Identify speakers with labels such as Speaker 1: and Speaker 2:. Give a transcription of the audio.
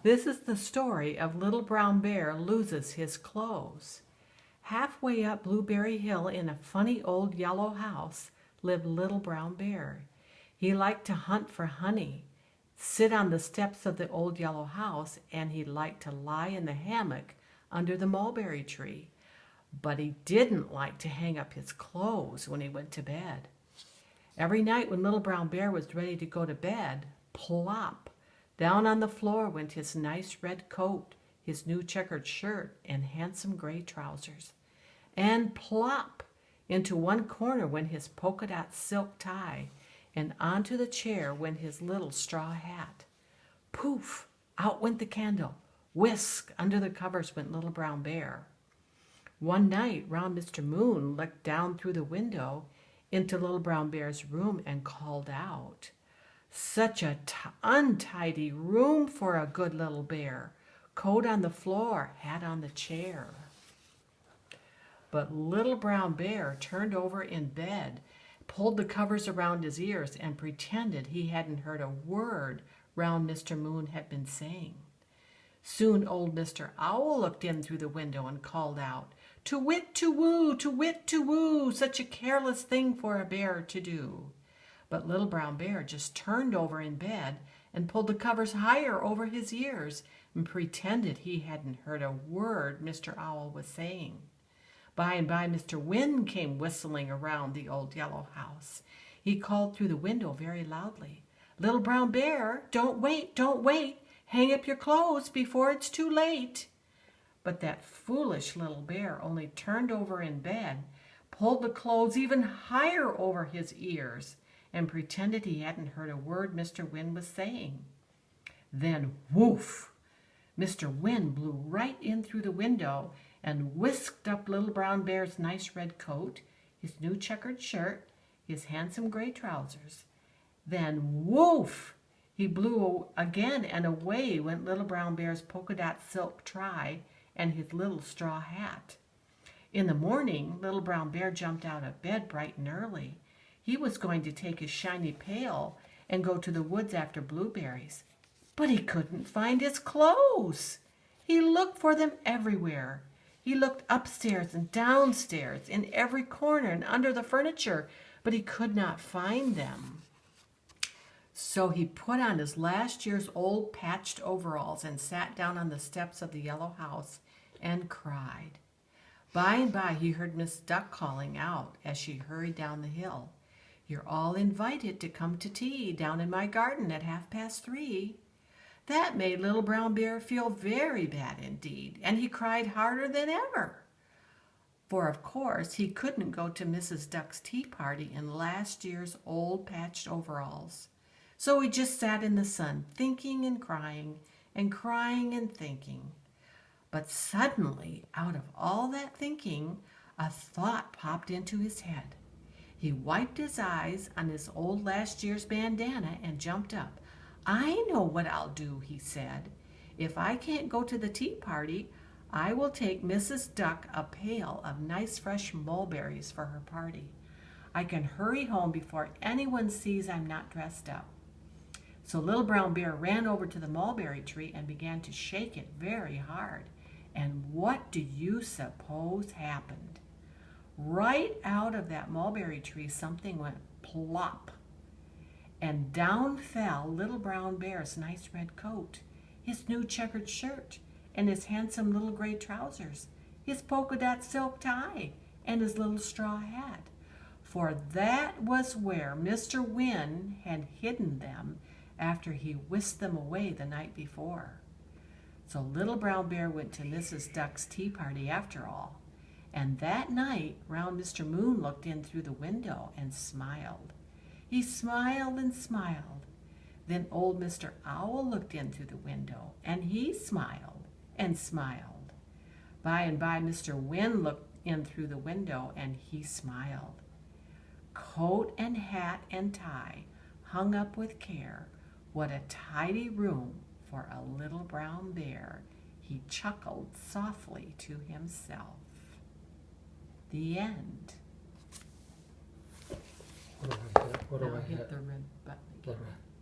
Speaker 1: This is the story of Little Brown Bear loses his clothes. Halfway up Blueberry Hill in a funny old yellow house lived Little Brown Bear. He liked to hunt for honey, sit on the steps of the old yellow house, and he liked to lie in the hammock under the mulberry tree. But he didn't like to hang up his clothes when he went to bed. Every night when Little Brown Bear was ready to go to bed, plop, down on the floor went his nice red coat, his new checkered shirt, and handsome gray trousers. And plop, into one corner went his polka dot silk tie, and onto the chair went his little straw hat. Poof, out went the candle. Whisk, under the covers went Little Brown Bear. One night, round Mr. Moon looked down through the window into Little Brown Bear's room and called out, "Such a untidy room for a good little bear. Coat on the floor, hat on the chair." But Little Brown Bear turned over in bed, pulled the covers around his ears, and pretended he hadn't heard a word round Mr. Moon had been saying. Soon old Mr. Owl looked in through the window and called out, "To wit, to woo, to wit, to woo, such a careless thing for a bear to do." But Little Brown Bear just turned over in bed and pulled the covers higher over his ears and pretended he hadn't heard a word Mr. Owl was saying. By and by Mr. Wind came whistling around the old yellow house. He called through the window very loudly, "Little Brown Bear, don't wait, don't wait. Hang up your clothes before it's too late." But that foolish little bear only turned over in bed, pulled the clothes even higher over his ears, and pretended he hadn't heard a word Mr. Wind was saying. Then woof! Mr. Wind blew right in through the window and whisked up Little Brown Bear's nice red coat, his new checkered shirt, his handsome gray trousers. Then woof! He blew again, and away went Little Brown Bear's polka dot silk tie and his little straw hat. In the morning, Little Brown Bear jumped out of bed bright and early. He was going to take his shiny pail and go to the woods after blueberries. But he couldn't find his clothes. He looked for them everywhere. He looked upstairs and downstairs, in every corner and under the furniture, but he could not find them. So he put on his last year's old patched overalls and sat down on the steps of the yellow house and cried. By and by he heard Miss Duck calling out as she hurried down the hill, "You're all invited to come to tea down in my garden at 3:30. That made Little Brown Bear feel very bad indeed, and he cried harder than ever. For of course he couldn't go to Mrs. Duck's tea party in last year's old patched overalls. So he just sat in the sun, thinking and crying and thinking. But suddenly, out of all that thinking, a thought popped into his head. He wiped his eyes on his old last year's bandana and jumped up. "I know what I'll do," he said. "If I can't go to the tea party, I will take Mrs. Duck a pail of nice fresh mulberries for her party. I can hurry home before anyone sees I'm not dressed up." So Little Brown Bear ran over to the mulberry tree and began to shake it very hard. And what do you suppose happened? Right out of that mulberry tree something went plop. And down fell Little Brown Bear's nice red coat, his new checkered shirt, and his handsome little gray trousers, his polka dot silk tie, and his little straw hat. For that was where Mr. Wind had hidden them after he whisked them away the night before. So Little Brown Bear went to Mrs. Duck's tea party after all. And that night, round Mr. Moon looked in through the window and smiled. He smiled and smiled. Then old Mr. Owl looked in through the window, and he smiled and smiled. By and by Mr. Wind looked in through the window, and he smiled. Coat and hat and tie, hung up with care, what a tidy room for a little brown bear, he chuckled softly to himself. The end.
Speaker 2: What do I hit? What do
Speaker 1: Now
Speaker 2: I
Speaker 1: hit
Speaker 2: hit?
Speaker 1: the red button again.
Speaker 2: What do I-